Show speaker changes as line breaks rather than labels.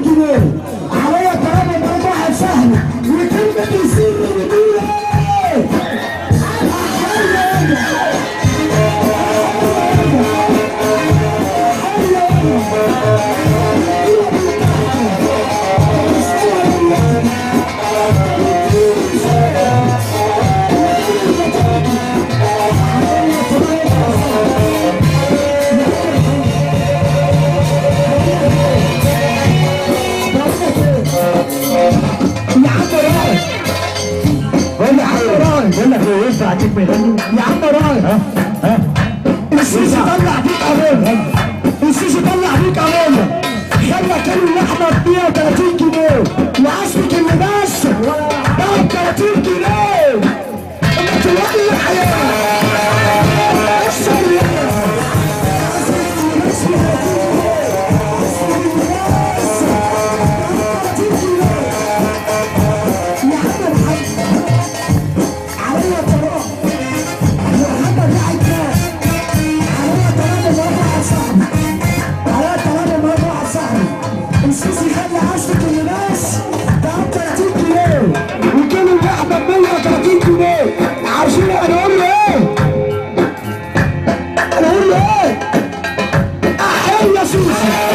جنيه عليا كلام مرات واحد سهل وكلمة السر دي يا عم رايح السيسي طلع فيك قانون السيسي طلع فيك قانون خلى كيلو اللحمه ب 130 جنيه وعصرك اللي بس ب 30 جنيه اما تولي الحياه عارفين انا اقول له ايه؟ انا اقول له ايه؟ احيي يا سوسي